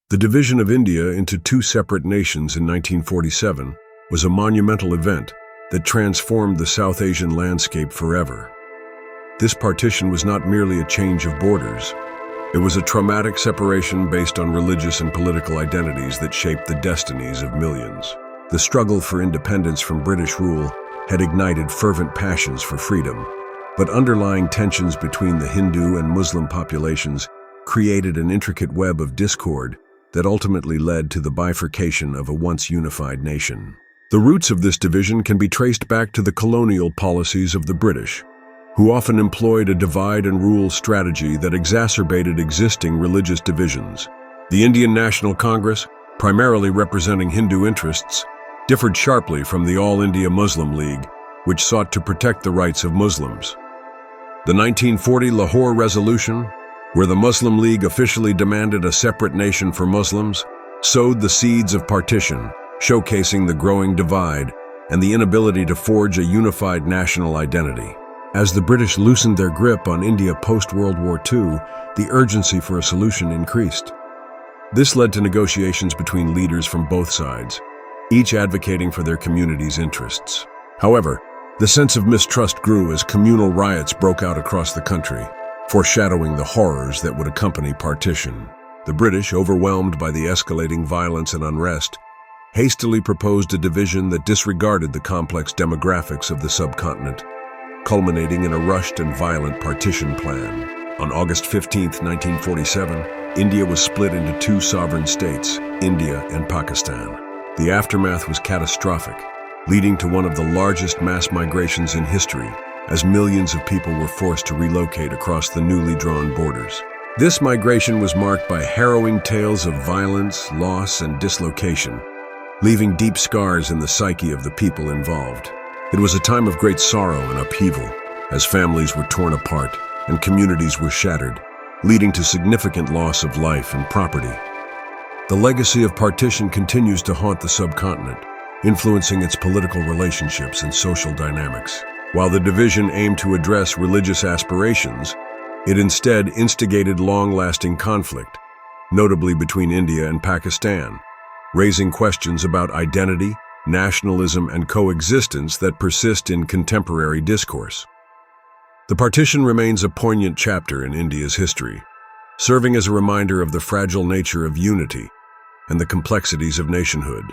The division of India into two separate nations in 1947 was a monumental event that transformed the South Asian landscape forever. This partition was not merely a change of borders. It was a traumatic separation based on religious and political identities that shaped the destinies of millions. The struggle for independence from British rule had ignited fervent passions for freedom, but underlying tensions between the Hindu and Muslim populations created an intricate web of discord that ultimately led to the bifurcation of a once unified nation. The roots of this division can be traced back to the colonial policies of the British, who often employed a divide-and-rule strategy that exacerbated existing religious divisions. The Indian National Congress, primarily representing Hindu interests, differed sharply from the All India Muslim League, which sought to protect the rights of Muslims. The 1940 Lahore Resolution, where the Muslim League officially demanded a separate nation for Muslims, sowed the seeds of partition, showcasing the growing divide and the inability to forge a unified national identity. As the British loosened their grip on India post-World War II, the urgency for a solution increased. This led to negotiations between leaders from both sides, each advocating for their community's interests. However, the sense of mistrust grew as communal riots broke out across the country, foreshadowing the horrors that would accompany partition. The British, overwhelmed by the escalating violence and unrest, hastily proposed a division that disregarded the complex demographics of the subcontinent, culminating in a rushed and violent partition plan. On August 15, 1947, India was split into two sovereign states, India and Pakistan. The aftermath was catastrophic, leading to one of the largest mass migrations in history, as millions of people were forced to relocate across the newly drawn borders. This migration was marked by harrowing tales of violence, loss, and dislocation, leaving deep scars in the psyche of the people involved. It was a time of great sorrow and upheaval, as families were torn apart and communities were shattered, leading to significant loss of life and property. The legacy of partition continues to haunt the subcontinent, influencing its political relationships and social dynamics. While the division aimed to address religious aspirations, it instead instigated long-lasting conflict, notably between India and Pakistan, raising questions about identity, nationalism, and coexistence that persist in contemporary discourse. The partition remains a poignant chapter in India's history, serving as a reminder of the fragile nature of unity and the complexities of nationhood.